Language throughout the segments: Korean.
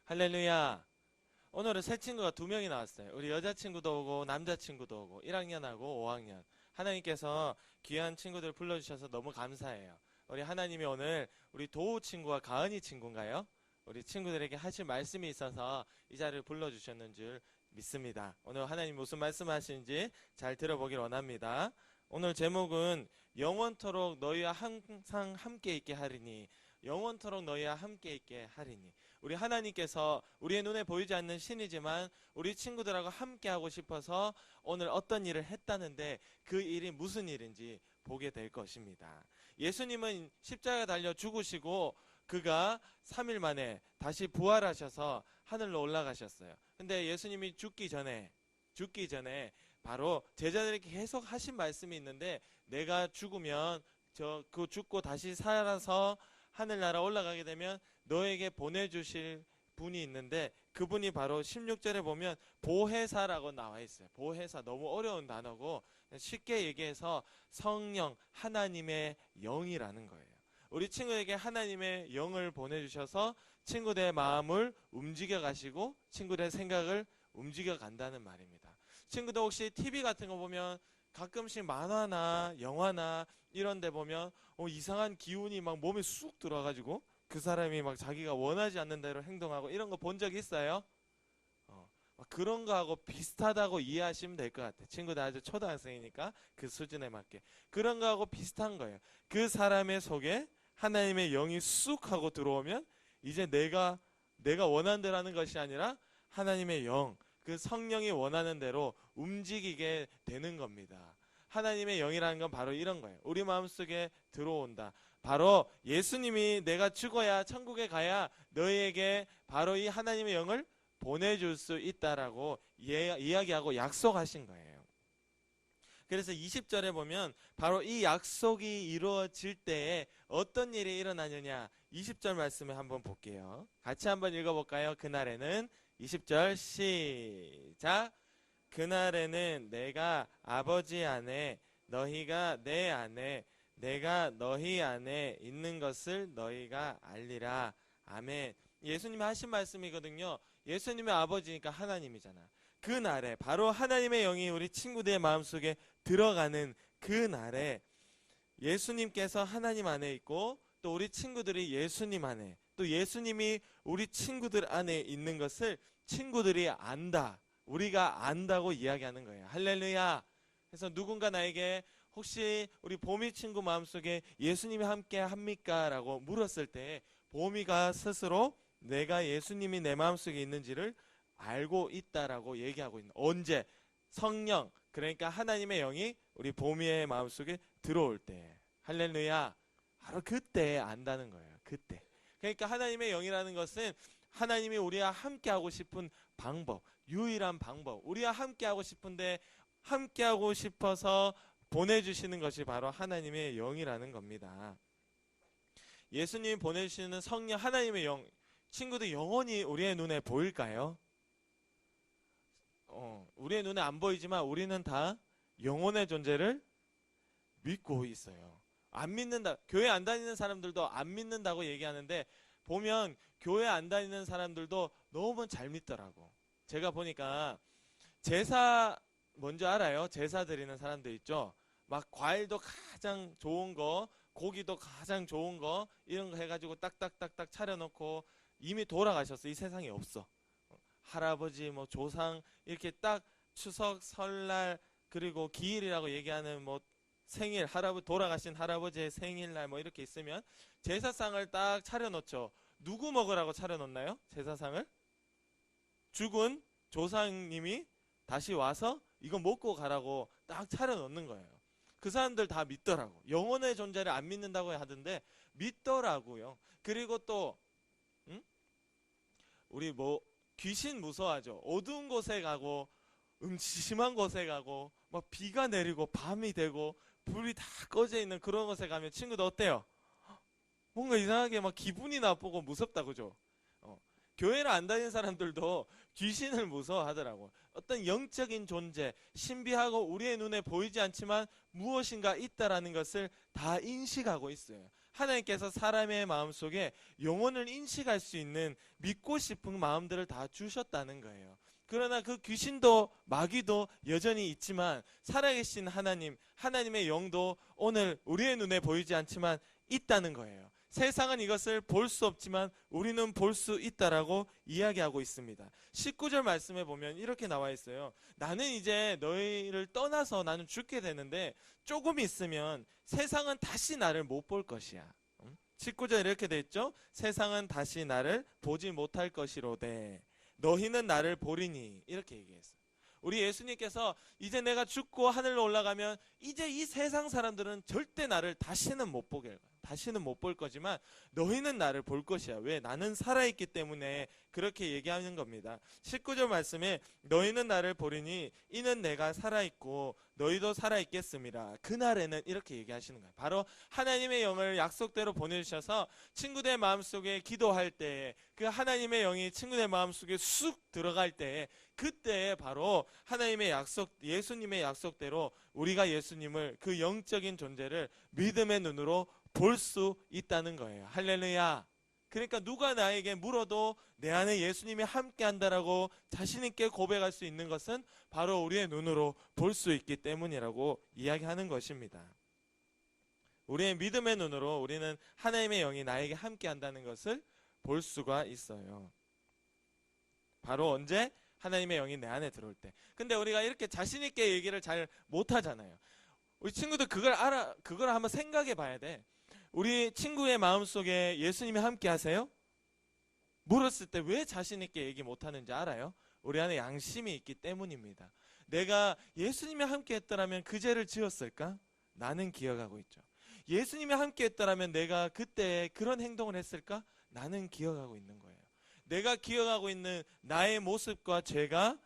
할렐루야. 오늘은 새 친구가 2명이 나왔어요. 우리 여자친구도 오고 남자친구도 오고 1학년하고 5학년. 하나님께서 귀한 친구들 불러주셔서 너무 감사해요. 우리 하나님이 오늘 우리 도우 친구와 가은이 친구인가요? 우리 친구들에게 하실 말씀이 있어서 이 자리를 불러주셨는 줄 믿습니다. 오늘 하나님 무슨 말씀하시는지 잘 들어보길 원합니다. 오늘 제목은 영원토록 너희와 항상 함께 있게 하리니, 영원토록 너희와 함께 있게 하리니. 우리 하나님께서 우리의 눈에 보이지 않는 신이지만 우리 친구들하고 함께 하고 싶어서 오늘 어떤 일을 했다는데 그 일이 무슨 일인지 보게 될 것입니다. 예수님은 십자가에 달려 죽으시고 그가 3일 만에 다시 부활하셔서 하늘로 올라가셨어요. 근데 예수님이 죽기 전에 바로 제자들에게 계속 하신 말씀이 있는데, 내가 죽으면 그 죽고 다시 살아서 하늘나라 올라가게 되면 너에게 보내주실 분이 있는데, 그분이 바로 16절에 보면 보혜사라고 나와 있어요. 보혜사, 너무 어려운 단어고 쉽게 얘기해서 성령, 하나님의 영이라는 거예요. 우리 친구에게 하나님의 영을 보내주셔서 친구들의 마음을 움직여 가시고 친구들의 생각을 움직여 간다는 말입니다. 친구들 혹시 TV 같은 거 보면 가끔씩 만화나 영화나 이런 데 보면 이상한 기운이 막 몸에 쑥 들어와가지고 그 사람이 막 자기가 원하지 않는 대로 행동하고 이런 거 본 적 있어요? 그런 거하고 비슷하다고 이해하시면 될 것 같아요. 친구들 아주 초등학생이니까 그 수준에 맞게. 그런 거하고 비슷한 거예요. 그 사람의 속에 하나님의 영이 쑥 하고 들어오면 이제 내가 원하는 대로 하는 것이 아니라 하나님의 영, 그 성령이 원하는 대로 움직이게 되는 겁니다. 하나님의 영이라는 건 바로 이런 거예요. 우리 마음속에 들어온다. 바로 예수님이 내가 죽어야 천국에 가야 너희에게 바로 이 하나님의 영을 보내줄 수 있다라고 이야기하고 약속하신 거예요. 그래서 20절에 보면 바로 이 약속이 이루어질 때에 어떤 일이 일어나느냐, 20절 말씀을 한번 볼게요. 같이 한번 읽어볼까요? 그날에는 20절 시작. 그날에는 내가 아버지 안에, 너희가 내 안에, 내가 너희 안에 있는 것을 너희가 알리라. 아멘. 예수님이 하신 말씀이거든요. 예수님의 아버지니까 하나님이잖아. 그 날에 바로 하나님의 영이 우리 친구들의 마음속에 들어가는 그 날에 예수님께서 하나님 안에 있고 또 우리 친구들이 예수님 안에, 또 예수님이 우리 친구들 안에 있는 것을 친구들이 안다, 우리가 안다고 이야기하는 거예요. 할렐루야. 그래서 누군가 나에게 혹시 우리 보미 친구 마음속에 예수님이 함께 합니까? 라고 물었을 때 보미가 스스로 내가 예수님이 내 마음속에 있는지를 알고 있다라고 얘기하고 있는. 언제? 성령, 그러니까 하나님의 영이 우리 보미의 마음속에 들어올 때. 할렐루야. 바로 그때 안다는 거예요. 그때. 그러니까 하나님의 영이라는 것은 하나님이 우리와 함께하고 싶은 방법, 유일한 방법. 우리와 함께하고 싶은데 함께하고 싶어서 보내주시는 것이 바로 하나님의 영이라는 겁니다. 예수님이 보내주시는 성령, 하나님의 영, 친구들 영원히 우리의 눈에 보일까요? 우리의 눈에 안 보이지만 우리는 다 영혼의 존재를 믿고 있어요. 안 믿는다. 교회 안 다니는 사람들도 안 믿는다고 얘기하는데 보면 교회 안 다니는 사람들도 너무 잘 믿더라고. 제가 보니까 제사 뭔지 알아요? 제사 드리는 사람들 있죠? 막 과일도 가장 좋은 거, 고기도 가장 좋은 거 이런 거 해가지고 딱딱딱딱 차려놓고 이미 돌아가셨어. 이 세상에 없어. 할아버지, 뭐 조상 이렇게 딱 추석, 설날 그리고 기일이라고 얘기하는 뭐 생일, 돌아가신 할아버지의 생일날 뭐 이렇게 있으면 제사상을 딱 차려놓죠. 누구 먹으라고 차려놓나요? 제사상을? 죽은 조상님이 다시 와서 이거 먹고 가라고 딱 차려놓는 거예요. 그 사람들 다 믿더라고. 영혼의 존재를 안 믿는다고 하던데 믿더라고요. 그리고 또 우리 뭐 귀신 무서워하죠. 어두운 곳에 가고 심한 곳에 가고 막 비가 내리고 밤이 되고 불이 다 꺼져 있는 그런 곳에 가면 친구들 어때요? 뭔가 이상하게 막 기분이 나쁘고 무섭다, 그죠? 교회를 안 다니는 사람들도 귀신을 무서워하더라고. 어떤 영적인 존재, 신비하고 우리의 눈에 보이지 않지만 무엇인가 있다라는 것을 다 인식하고 있어요. 하나님께서 사람의 마음속에 영혼을 인식할 수 있는 믿고 싶은 마음들을 다 주셨다는 거예요. 그러나 그 귀신도 마귀도 여전히 있지만 살아계신 하나님, 하나님의 영도 오늘 우리의 눈에 보이지 않지만 있다는 거예요. 세상은 이것을 볼 수 없지만 우리는 볼 수 있다라고 이야기하고 있습니다. 19절 말씀에 보면 이렇게 나와 있어요. 나는 이제 너희를 떠나서 나는 죽게 되는데 조금 있으면 세상은 다시 나를 못 볼 것이야. 19절 이렇게 돼 있죠. 세상은 다시 나를 보지 못할 것이로되 너희는 나를 보리니, 이렇게 얘기했어요. 우리 예수님께서 이제 내가 죽고 하늘로 올라가면 이제 이 세상 사람들은 절대 나를 다시는 못 보게 할 거야. 다시는 못 볼 거지만 너희는 나를 볼 것이야. 왜? 나는 살아있기 때문에 그렇게 얘기하는 겁니다. 19절 말씀에 너희는 나를 보리니 이는 내가 살아있고 너희도 살아있겠습니다. 그날에는, 이렇게 얘기하시는 거예요. 바로 하나님의 영을 약속대로 보내주셔서 친구들 마음속에 기도할 때 그 하나님의 영이 친구들 마음속에 쑥 들어갈 때 그때 바로 하나님의 약속, 예수님의 약속대로 우리가 예수님을, 그 영적인 존재를 믿음의 눈으로 볼 수 있다는 거예요. 할렐루야. 그러니까 누가 나에게 물어도 내 안에 예수님이 함께 한다라고 자신 있게 고백할 수 있는 것은 바로 우리의 눈으로 볼 수 있기 때문이라고 이야기하는 것입니다. 우리의 믿음의 눈으로 우리는 하나님의 영이 나에게 함께 한다는 것을 볼 수가 있어요. 바로 언제? 하나님의 영이 내 안에 들어올 때. 근데 우리가 이렇게 자신 있게 얘기를 잘 못하잖아요. 우리 친구들 그걸 한번 생각해 봐야 돼. 우리 친구의 마음속에 예수님이 함께 하세요? 물었을 때 왜 자신 있게 얘기 못하는지 알아요? 우리 안에 양심이 있기 때문입니다. 내가 예수님이 함께 했더라면 그 죄를 지었을까? 나는 기억하고 있죠. 예수님이 함께 했더라면 내가 그때 그런 행동을 했을까? 나는 기억하고 있는 거예요. 내가 기억하고 있는 나의 모습과 죄가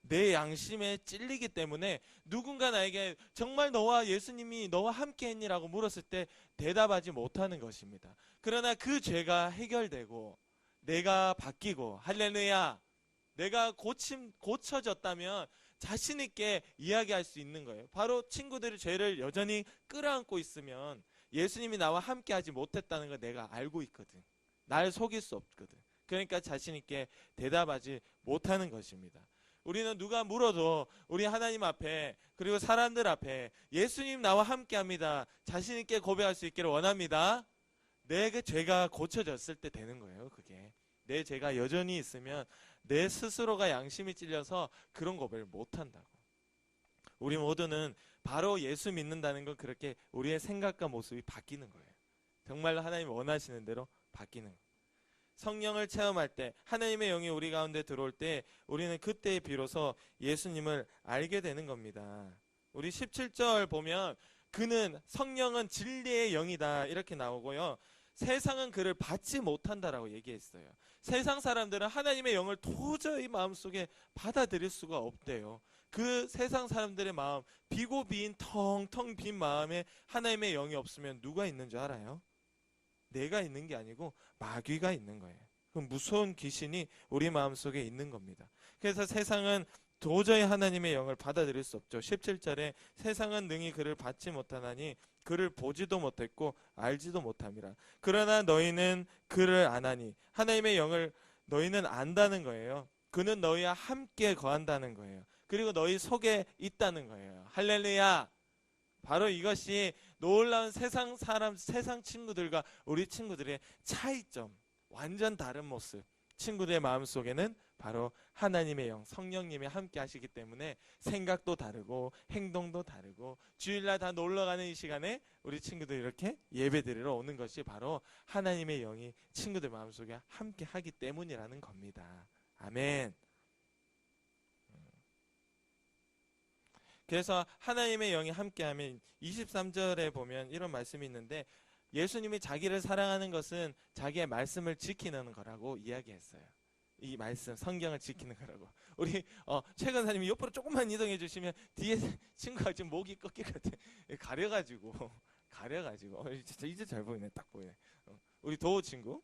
내 양심에 찔리기 때문에 누군가 나에게 정말 너와 예수님이 너와 함께 했니라고 물었을 때 대답하지 못하는 것입니다. 그러나 그 죄가 해결되고 내가 바뀌고, 할렐루야, 내가 고쳐졌다면 자신 있게 이야기할 수 있는 거예요. 바로 친구들이 죄를 여전히 끌어안고 있으면 예수님이 나와 함께 하지 못했다는 걸 내가 알고 있거든. 날 속일 수 없거든. 그러니까 자신 있게 대답하지 못하는 것입니다. 우리는 누가 물어도 우리 하나님 앞에, 그리고 사람들 앞에 예수님 나와 함께 합니다, 자신 있게 고백할 수 있기를 원합니다. 내 그 죄가 고쳐졌을 때 되는 거예요. 그게 내 죄가 여전히 있으면 내 스스로가 양심이 찔려서 그런 고백을 못한다고. 우리 모두는 바로 예수 믿는다는 건 그렇게 우리의 생각과 모습이 바뀌는 거예요. 정말로 하나님 원하시는 대로 바뀌는 거예요. 성령을 체험할 때, 하나님의 영이 우리 가운데 들어올 때 우리는 그때 비로소 예수님을 알게 되는 겁니다. 우리 17절 보면 그는, 성령은 진리의 영이다 이렇게 나오고요. 세상은 그를 받지 못한다라고 얘기했어요. 세상 사람들은 하나님의 영을 도저히 마음속에 받아들일 수가 없대요. 그 세상 사람들의 마음, 비고 빈 텅텅 빈 마음에 하나님의 영이 없으면 누가 있는 줄 알아요? 내가 있는 게 아니고 마귀가 있는 거예요. 그 무서운 귀신이 우리 마음속에 있는 겁니다. 그래서 세상은 도저히 하나님의 영을 받아들일 수 없죠. 17절에 세상은 능히 그를 받지 못하나니 그를 보지도 못했고 알지도 못함이라. 그러나 너희는 그를 아나니, 하나님의 영을 너희는 안다는 거예요. 그는 너희와 함께 거한다는 거예요. 그리고 너희 속에 있다는 거예요. 할렐루야. 바로 이것이 놀라운 세상 사람, 세상 친구들과 우리 친구들의 차이점, 완전 다른 모습. 친구들의 마음속에는 바로 하나님의 영, 성령님이 함께 하시기 때문에 생각도 다르고 행동도 다르고, 주일날 다 놀러가는 이 시간에 우리 친구들 이렇게 예배드리러 오는 것이 바로 하나님의 영이 친구들 마음속에 함께 하기 때문이라는 겁니다. 아멘. 그래서 하나님의 영이 함께하면 23절에 보면 이런 말씀이 있는데, 예수님이 자기를 사랑하는 것은 자기의 말씀을 지키는 거라고 이야기했어요. 이 말씀, 성경을 지키는 거라고. 우리 최 권사님이 옆으로 조금만 이동해 주시면 뒤에 친구가 지금 목이 꺾일 것 같아. 가려가지고 진짜 이제 잘 보이네. 딱 보이네. 우리 도호 친구,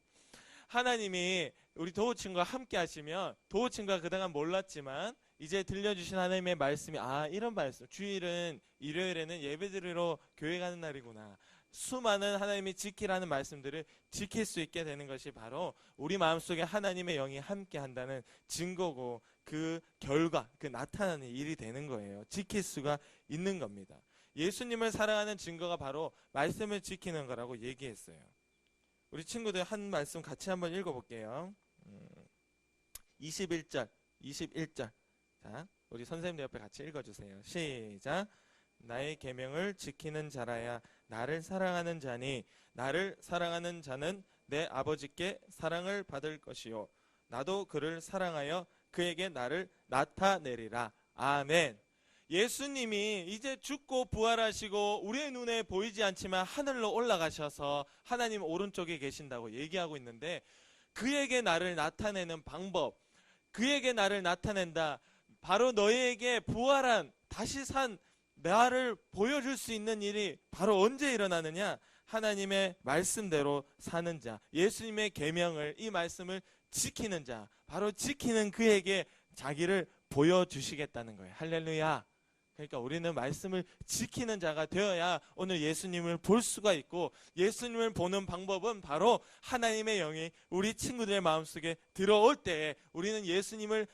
하나님이 우리 도호 친구와 함께 하시면, 도호 친구가 그동안 몰랐지만 이제 들려주신 하나님의 말씀이, 아, 이런 말씀, 주일은, 일요일에는 예배드리러 교회 가는 날이구나, 수많은 하나님이 지키라는 말씀들을 지킬 수 있게 되는 것이 바로 우리 마음속에 하나님의 영이 함께 한다는 증거고, 그 결과, 그 나타나는 일이 되는 거예요. 지킬 수가 있는 겁니다. 예수님을 사랑하는 증거가 바로 말씀을 지키는 거라고 얘기했어요. 우리 친구들 한 말씀 같이 한번 읽어볼게요. 21절. 자, 우리 선생님들 옆에 같이 읽어주세요. 시작. 나의 계명을 지키는 자라야 나를 사랑하는 자니, 나를 사랑하는 자는 내 아버지께 사랑을 받을 것이요, 나도 그를 사랑하여 그에게 나를 나타내리라. 아멘. 예수님이 이제 죽고 부활하시고 우리의 눈에 보이지 않지만 하늘로 올라가셔서 하나님 오른쪽에 계신다고 얘기하고 있는데, 그에게 나를 나타내는 방법, 그에게 나를 나타낸다, 바로 너희에게 부활한 다시 산 나를 보여줄 수 있는 일이 바로 언제 일어나느냐? 하나님의 말씀대로 사는 자, 예수님의 계명을, 이 말씀을 지키는 자, 바로 지키는 그에게 자기를 보여주시겠다는 거예요. 할렐루야. 그러니까 우리는 말씀을 지키는 자가 되어야 오늘 예수님을 볼 수가 있고, 예수님을 보는 방법은 바로 하나님의 영이 우리 친구들의 마음속에 들어올 때 우리는 예수님을,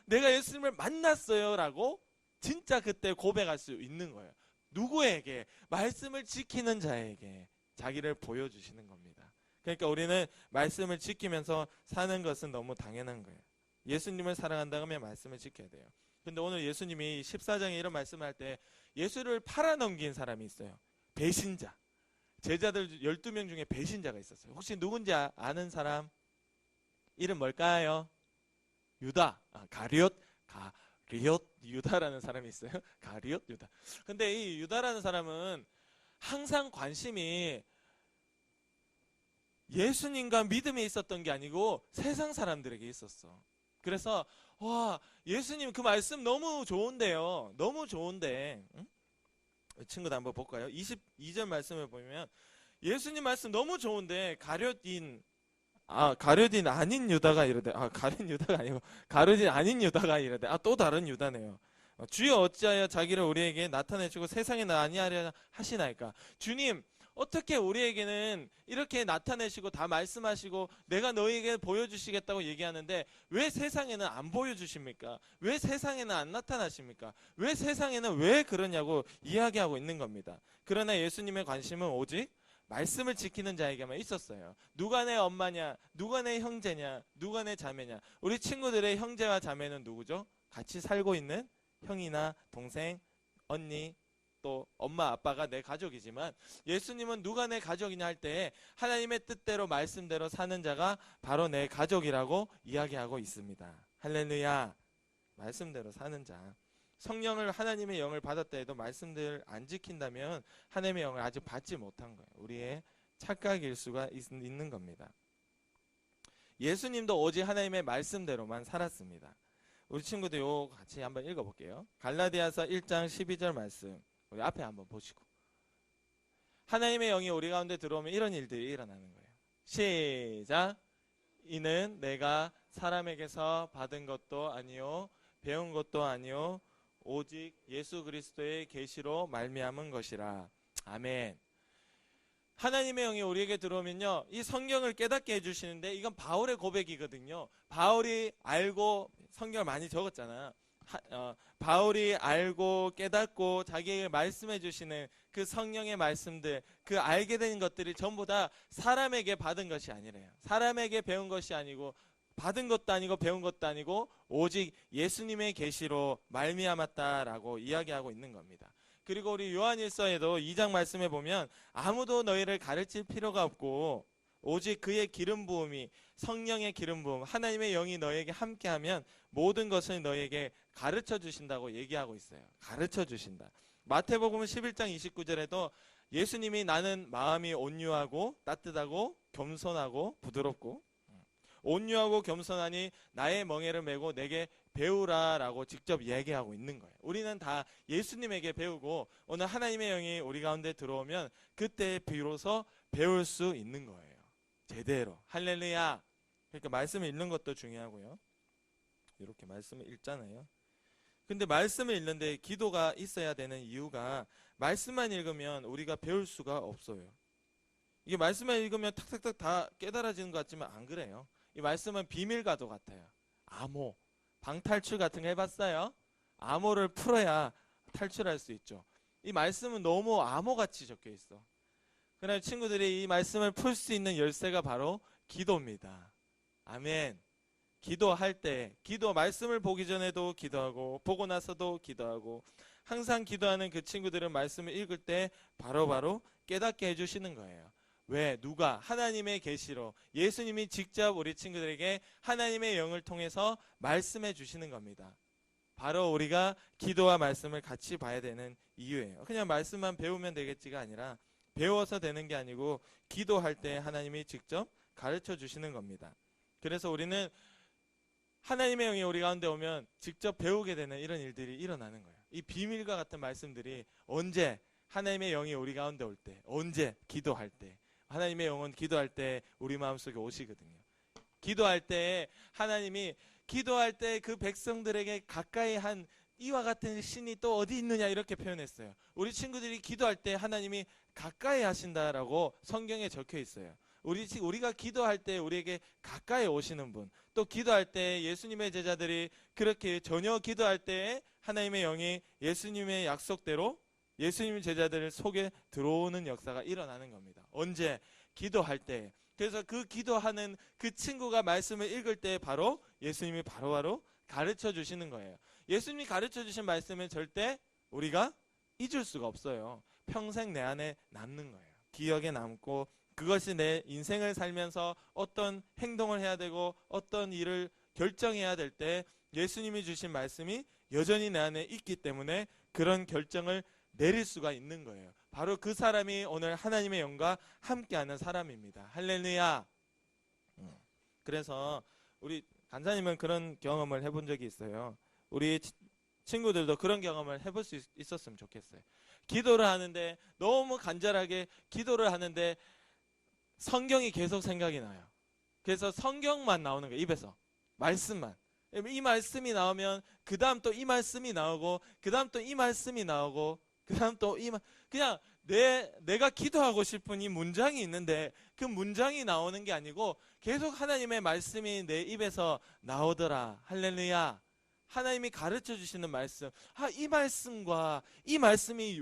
내가 예수님을 만났어요 라고 진짜 그때 고백할 수 있는 거예요. 누구에게? 말씀을 지키는 자에게 자기를 보여주시는 겁니다. 그러니까 우리는 말씀을 지키면서 사는 것은 너무 당연한 거예요. 예수님을 사랑한다고 하면 말씀을 지켜야 돼요. 근데 오늘 예수님이 14장에 이런 말씀을 할 때 예수를 팔아넘긴 사람이 있어요. 배신자. 제자들 12명 중에 배신자가 있었어요. 혹시 누군지 아는 사람? 이름 뭘까요? 유다. 가룟 유다라는 사람이 있어요. 가룟 유다. 근데 이 유다라는 사람은 항상 관심이 예수님과 믿음에 있었던 게 아니고 세상 사람들에게 있었어. 그래서 예수님 그 말씀 너무 좋은데요. 너무 좋은데, 응? 친구들 한번 볼까요? 22절 말씀을 보면 예수님 말씀 너무 좋은데 가룟인 아닌 유다가 이르되, 가룟 유다가 아니고 가룟인 아닌 유다가 이르되, 또 다른 유다네요. 주여 어찌하여 자기를 우리에게 나타내시고 세상에 아니하려 하시나이까? 주님, 어떻게 우리에게는 이렇게 나타내시고 다 말씀하시고 내가 너희에게 보여주시겠다고 얘기하는데 왜 세상에는 안 보여주십니까? 왜 세상에는 안 나타나십니까? 왜 세상에는 왜 그러냐고 이야기하고 있는 겁니다. 그러나 예수님의 관심은 오직 말씀을 지키는 자에게만 있었어요. 누가 내 엄마냐, 누가 내 형제냐, 누가 내 자매냐. 우리 친구들의 형제와 자매는 누구죠? 같이 살고 있는 형이나 동생, 언니, 또 엄마 아빠가 내 가족이지만, 예수님은 누가 내 가족이냐 할 때 하나님의 뜻대로 말씀대로 사는 자가 바로 내 가족이라고 이야기하고 있습니다. 할렐루야. 말씀대로 사는 자. 성령을, 하나님의 영을 받았다 해도 말씀들을 안 지킨다면 하나님의 영을 아직 받지 못한 거예요. 우리의 착각일 수가 있는 겁니다. 예수님도 오직 하나님의 말씀대로만 살았습니다. 우리 친구들 요 같이 한번 읽어볼게요. 갈라디아서 1장 12절 말씀 우리 앞에 한번 보시고, 하나님의 영이 우리 가운데 들어오면 이런 일들이 일어나는 거예요. 시작. 이는 내가 사람에게서 받은 것도 아니요 배운 것도 아니요 오직 예수 그리스도의 계시로 말미암은 것이라. 아멘. 하나님의 영이 우리에게 들어오면요, 이 성경을 깨닫게 해주시는데, 이건 바울의 고백이거든요. 바울이 알고 성경을 많이 적었잖아. 바울이 알고 깨닫고 자기에게 말씀해 주시는 그 성령의 말씀들, 그 알게 된 것들이 전부 다 사람에게 받은 것이 아니래요. 사람에게 배운 것이 아니고, 받은 것도 아니고 배운 것도 아니고 오직 예수님의 계시로 말미암았다라고 이야기하고 있는 겁니다. 그리고 우리 요한일서에도 2장 말씀에 보면 아무도 너희를 가르칠 필요가 없고 오직 그의 기름 부음이, 성령의 기름 부음, 하나님의 영이 너희에게 함께하면 모든 것을 너희에게 가르쳐 주신다고 얘기하고 있어요. 가르쳐 주신다. 마태복음 11장 29절에도 예수님이 나는 마음이 온유하고 따뜻하고 겸손하고 부드럽고, 온유하고 겸손하니 나의 멍에를 메고 내게 배우라라고 직접 얘기하고 있는 거예요. 우리는 다 예수님에게 배우고 오늘 하나님의 영이 우리 가운데 들어오면 그때 비로소 배울 수 있는 거예요. 제대로. 할렐루야. 그러니까 말씀을 읽는 것도 중요하고요. 이렇게 말씀을 읽잖아요. 근데 말씀을 읽는데 기도가 있어야 되는 이유가 말씀만 읽으면 우리가 배울 수가 없어요. 이게 말씀만 읽으면 탁탁탁 다 깨달아지는 것 같지만 안 그래요. 이 말씀은 비밀과도 같아요. 암호, 방탈출 같은 거 해봤어요? 암호를 풀어야 탈출할 수 있죠. 이 말씀은 너무 암호같이 적혀 있어. 그러나 친구들이 이 말씀을 풀 수 있는 열쇠가 바로 기도입니다. 아멘. 기도할 때, 기도 말씀을 보기 전에도 기도하고 보고 나서도 기도하고 항상 기도하는 그 친구들은 말씀을 읽을 때 바로바로 깨닫게 해주시는 거예요. 왜? 누가? 하나님의 계시로 예수님이 직접 우리 친구들에게 하나님의 영을 통해서 말씀해 주시는 겁니다. 바로 우리가 기도와 말씀을 같이 봐야 되는 이유예요. 그냥 말씀만 배우면 되겠지가 아니라 배워서 되는 게 아니고 기도할 때 하나님이 직접 가르쳐 주시는 겁니다. 그래서 우리는 하나님의 영이 우리 가운데 오면 직접 배우게 되는 이런 일들이 일어나는 거예요. 이 비밀과 같은 말씀들이 언제? 하나님의 영이 우리 가운데 올 때, 언제? 기도할 때. 하나님의 영은 기도할 때 우리 마음속에 오시거든요. 기도할 때 하나님이 기도할 때 그 백성들에게 가까이 한 이와 같은 신이 또 어디 있느냐 이렇게 표현했어요. 우리 친구들이 기도할 때 하나님이 가까이 하신다라고 성경에 적혀 있어요. 우리가 기도할 때 우리에게 가까이 오시는 분, 또 기도할 때 예수님의 제자들이 그렇게 전혀 기도할 때 하나님의 영이 예수님의 약속대로 예수님의 제자들 속에 들어오는 역사가 일어나는 겁니다. 언제? 기도할 때. 그래서 그 기도하는 그 친구가 말씀을 읽을 때 바로 예수님이 바로바로 가르쳐 주시는 거예요. 예수님이 가르쳐 주신 말씀은 절대 우리가 잊을 수가 없어요. 평생 내 안에 남는 거예요. 기억에 남고 그것이 내 인생을 살면서 어떤 행동을 해야 되고 어떤 일을 결정해야 될 때 예수님이 주신 말씀이 여전히 내 안에 있기 때문에 그런 결정을 내릴 수가 있는 거예요. 바로 그 사람이 오늘 하나님의 영과 함께하는 사람입니다. 할렐루야. 그래서 우리 간사님은 그런 경험을 해본 적이 있어요. 우리 친구들도 그런 경험을 해볼 수 있었으면 좋겠어요. 기도를 하는데 너무 간절하게 기도를 하는데 성경이 계속 생각이 나요. 그래서 성경만 나오는 거예요. 입에서 말씀만. 이 말씀이 나오면 그 다음 또 이 말씀이 나오고 그 다음 또 이 말씀이 나오고 그 다음 또 그냥 내가 기도하고 싶은 이 문장이 있는데 그 문장이 나오는 게 아니고 계속 하나님의 말씀이 내 입에서 나오더라. 할렐루야. 하나님이 가르쳐 주시는 말씀. 이 말씀과 이 말씀이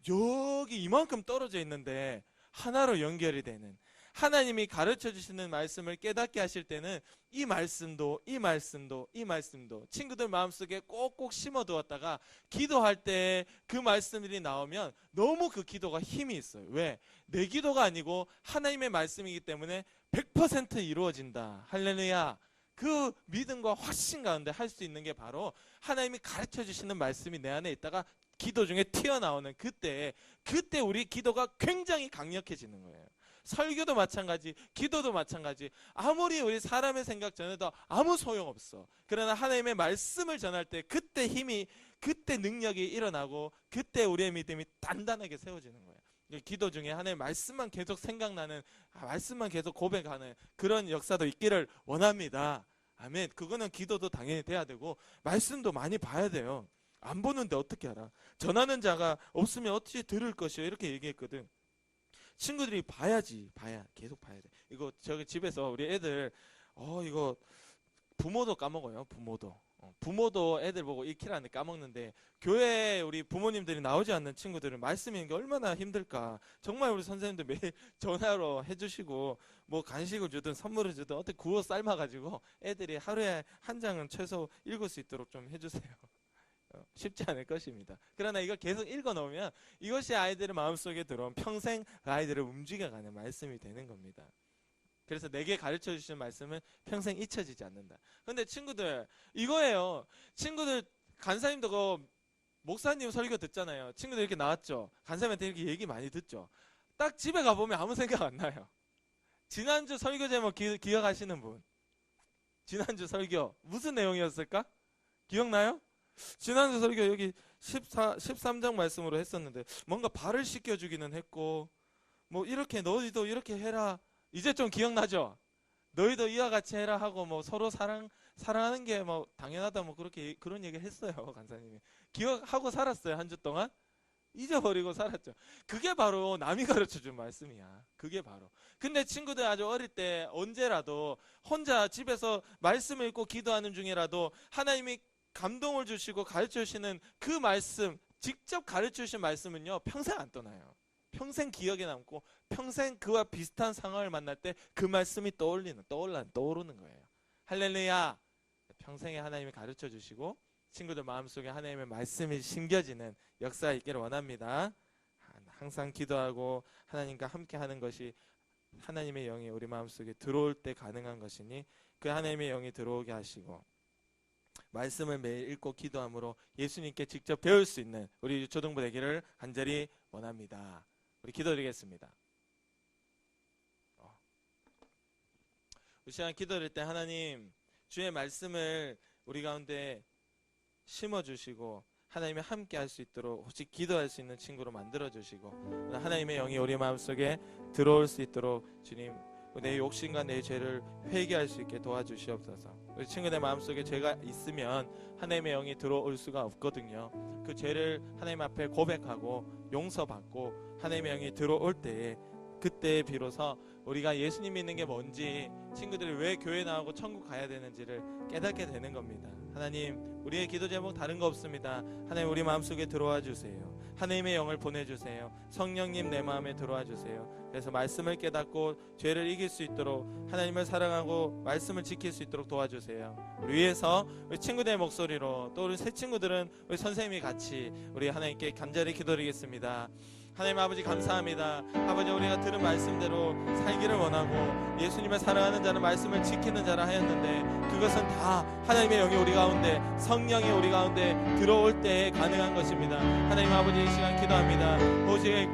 여기 이만큼 떨어져 있는데 하나로 연결이 되는, 하나님이 가르쳐 주시는 말씀을 깨닫게 하실 때는 이 말씀도 이 말씀도 이 말씀도 친구들 마음속에 꼭꼭 심어두었다가 기도할 때 그 말씀들이 나오면 너무 그 기도가 힘이 있어요. 왜? 내 기도가 아니고 하나님의 말씀이기 때문에 100% 이루어진다. 할렐루야. 그 믿음과 확신 가운데 할 수 있는 게 바로 하나님이 가르쳐 주시는 말씀이 내 안에 있다가 기도 중에 튀어나오는 그때 우리 기도가 굉장히 강력해지는 거예요. 설교도 마찬가지, 기도도 마찬가지. 아무리 우리 사람의 생각 전해도 아무 소용없어. 그러나 하나님의 말씀을 전할 때 그때 힘이, 그때 능력이 일어나고 그때 우리의 믿음이 단단하게 세워지는 거예요. 기도 중에 하나님의 말씀만 계속 생각나는, 말씀만 계속 고백하는 그런 역사도 있기를 원합니다. 아멘. 그거는 기도도 당연히 돼야 되고 말씀도 많이 봐야 돼요. 안 보는데 어떻게 알아? 전하는 자가 없으면 어떻게 들을 것이요? 이렇게 얘기했거든. 친구들이 봐야지, 계속 봐야 돼. 이거 저기 집에서 우리 애들 이거 부모도 까먹어요. 부모도 애들 보고 익히라는데 까먹는데 교회에 우리 부모님들이 나오지 않는 친구들은 말씀 읽는 게 얼마나 힘들까. 정말 우리 선생님들 매일 전화로 해주시고 뭐 간식을 주든 선물을 주든 어떻게 구워 삶아가지고 애들이 하루에 한 장은 최소 읽을 수 있도록 좀 해주세요. 쉽지 않을 것입니다. 그러나 이걸 계속 읽어놓으면 이것이 아이들의 마음속에 들어온 평생 아이들을 움직여가는 말씀이 되는 겁니다. 그래서 내게 가르쳐 주시는 말씀은 평생 잊혀지지 않는다. 근데 친구들 이거예요. 친구들 간사님도 그 목사님 설교 듣잖아요. 친구들 이렇게 나왔죠. 간사님한테 이렇게 얘기 많이 듣죠. 딱 집에 가보면 아무 생각 안 나요. 지난주 설교 제목 기억하시는 분? 지난주 설교 무슨 내용이었을까? 기억나요? 지난주 설교 여기 13장 말씀으로 했었는데 뭔가 발을 씻겨주기는 했고 뭐 이렇게 너희도 이렇게 해라. 이제 좀 기억나죠? 너희도 이와 같이 해라 하고 뭐 서로 사랑하는 게 뭐 당연하다 뭐 그렇게 그런 얘기 했어요. 간사님이 기억하고 살았어요. 한 주 동안 잊어버리고 살았죠. 그게 바로 남이 가르쳐준 말씀이야. 그게 바로. 근데 친구들 아주 어릴 때 언제라도 혼자 집에서 말씀 읽고 기도하는 중이라도 하나님이 감동을 주시고 가르쳐 주시는 그 말씀, 직접 가르쳐 주신 말씀은요, 평생 안 떠나요. 평생 기억에 남고 평생 그와 비슷한 상황을 만날 때 그 말씀이 떠오르는 거예요. 할렐루야. 평생에 하나님이 가르쳐 주시고 친구들 마음속에 하나님의 말씀이 심겨지는 역사 있기를 원합니다. 항상 기도하고 하나님과 함께 하는 것이 하나님의 영이 우리 마음속에 들어올 때 가능한 것이니 그 하나님의 영이 들어오게 하시고 말씀을 매일 읽고 기도함으로 예수님께 직접 배울 수 있는 우리 유초등부 되기를 간절히 원합니다. 우리 기도드리겠습니다. 우리 시간 기도할 때 하나님 주의 말씀을 우리 가운데 심어주시고 하나님이 함께 할 수 있도록 오직 기도할 수 있는 친구로 만들어주시고 하나님의 영이 우리 마음속에 들어올 수 있도록 주님 내 욕심과 내 죄를 회개할 수 있게 도와주시옵소서. 우리 친구들 마음속에 죄가 있으면 하나님의 영이 들어올 수가 없거든요. 그 죄를 하나님 앞에 고백하고 용서받고 하나님의 영이 들어올 때에 그때 비로소 우리가 예수님 믿는 게 뭔지 친구들이 왜 교회 나오고 천국 가야 되는지를 깨닫게 되는 겁니다. 하나님 우리의 기도 제목 다른 거 없습니다. 하나님 우리 마음속에 들어와 주세요. 하나님의 영을 보내주세요. 성령님 내 마음에 들어와 주세요. 그래서 말씀을 깨닫고 죄를 이길 수 있도록 하나님을 사랑하고 말씀을 지킬 수 있도록 도와주세요. 우리 위해서 우리 친구들의 목소리로 또 우리 새 친구들은 우리 선생님이 같이 우리 하나님께 간절히 기도드리겠습니다. 하나님 아버지 감사합니다. 아버지 우리가 들은 말씀대로 살기를 원하고 예수님을 사랑하는 자는 말씀을 지키는 자라 하였는데 그것은 다 하나님의 영이 우리 가운데 성령이 우리 가운데 들어올 때에 가능한 것입니다. 하나님 아버지 이 시간 기도합니다. 오직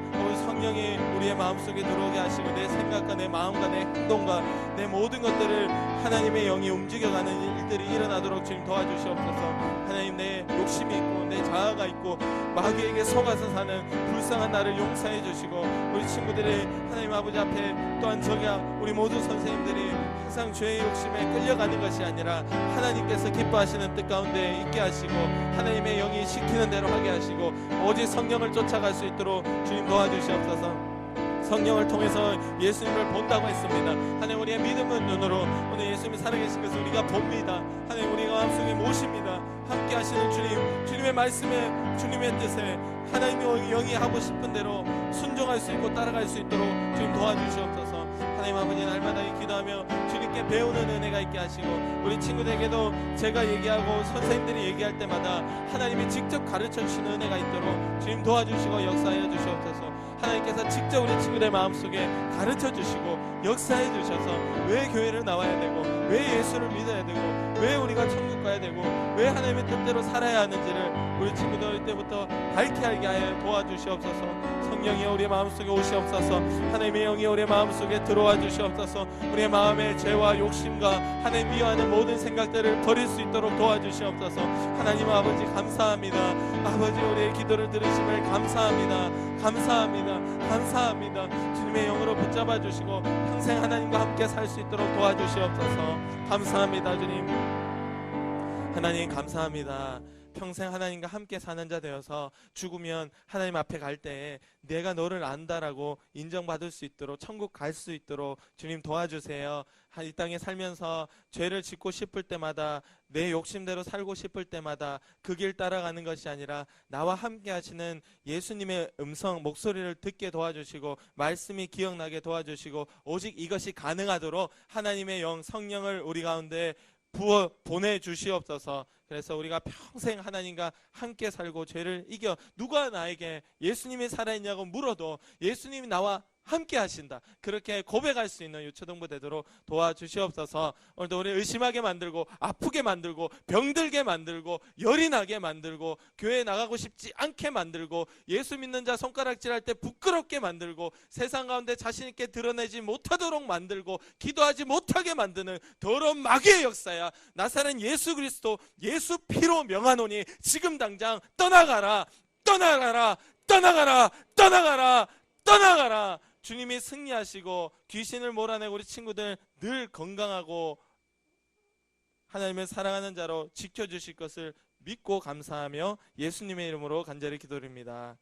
성령이 우리의 마음속에 들어오게 하시고 내 생각과 내 마음과 내 행동과 내 모든 것들을 하나님의 영이 움직여가는 일들이 일어나도록 주님 도와주시옵소서. 하나님 내 욕심이 있고 내 자아가 있고 마귀에게 속아서 사는 불쌍한 나를 용서해 주시고 우리 친구들이 하나님 아버지 앞에 또한 저기야 우리 모두 선생님들이 항상 죄의 욕심에 끌려가는 것이 아니라 하나님께서 기뻐하시는 뜻 가운데 있게 하시고 하나님의 영이 시키는 대로 하게 하시고 오직 성령을 쫓아갈 수 있도록 주님 도와주시옵소서. 성령을 통해서 예수님을 본다고 했습니다. 하나님 우리의 믿음은 눈으로 오늘 예수님이 살아계신 것을 우리가 봅니다. 하나님 우리가 마음속에 모십니다. 함께 하시는 주님, 주님의 말씀에 주님의 뜻에 하나님의 영이 하고 싶은 대로 순종할 수 있고 따라갈 수 있도록 주님 도와주시옵소서. 하나님 아버지 날마다 기도하며 주님께 배우는 은혜가 있게 하시고 우리 친구들에게도 제가 얘기하고 선생님들이 얘기할 때마다 하나님이 직접 가르쳐 주시는 은혜가 있도록 주님 도와주시고 역사해 주시옵소서. 하나님께서 직접 우리 친구들 마음속에 가르쳐 주시고 역사해 주셔서 왜 교회를 나와야 되고 왜 예수를 믿어야 되고 왜 우리가 천국 가야 되고 왜 하나님의 뜻대로 살아야 하는지를 우리 친구들 어릴 때부터 밝게 알게 하여 도와주시옵소서. 성령이 우리의 마음속에 오시옵소서. 하나님의 영이 우리의 마음속에 들어와 주시옵소서. 우리의 마음의 죄와 욕심과 하나님 미워하는 모든 생각들을 버릴 수 있도록 도와주시옵소서. 하나님 아버지 감사합니다. 아버지 우리의 기도를 들으심을 감사합니다. 감사합니다. 감사합니다. 주님의 영으로 붙잡아 주시고 평생 하나님과 함께 살 수 있도록 도와주시옵소서. 감사합니다. 주님 하나님 감사합니다. 평생 하나님과 함께 사는 자 되어서 죽으면 하나님 앞에 갈 때 내가 너를 안다라고 인정받을 수 있도록 천국 갈 수 있도록 주님 도와주세요. 이 땅에 살면서 죄를 짓고 싶을 때마다 내 욕심대로 살고 싶을 때마다 그 길 따라가는 것이 아니라 나와 함께 하시는 예수님의 음성 목소리를 듣게 도와주시고 말씀이 기억나게 도와주시고 오직 이것이 가능하도록 하나님의 영 성령을 우리 가운데 부어 보내주시옵소서. 그래서 우리가 평생 하나님과 함께 살고 죄를 이겨 누가 나에게 예수님이 살아있냐고 물어도 예수님이 나와 함께 하신다 그렇게 고백할 수 있는 유초등부 되도록 도와주시옵소서. 오늘도 우리 의심하게 만들고 아프게 만들고 병들게 만들고 열이 나게 만들고 교회에 나가고 싶지 않게 만들고 예수 믿는 자 손가락질할 때 부끄럽게 만들고 세상 가운데 자신 있게 드러내지 못하도록 만들고 기도하지 못하게 만드는 더러운 마귀의 역사야. 나사렛 예수 그리스도 예수 피로 명하노니 지금 당장 떠나가라 떠나가라 떠나가라 떠나가라 떠나가라 주님이 승리하시고 귀신을 몰아내고 우리 친구들 늘 건강하고 하나님을 사랑하는 자로 지켜주실 것을 믿고 감사하며 예수님의 이름으로 간절히 기도드립니다.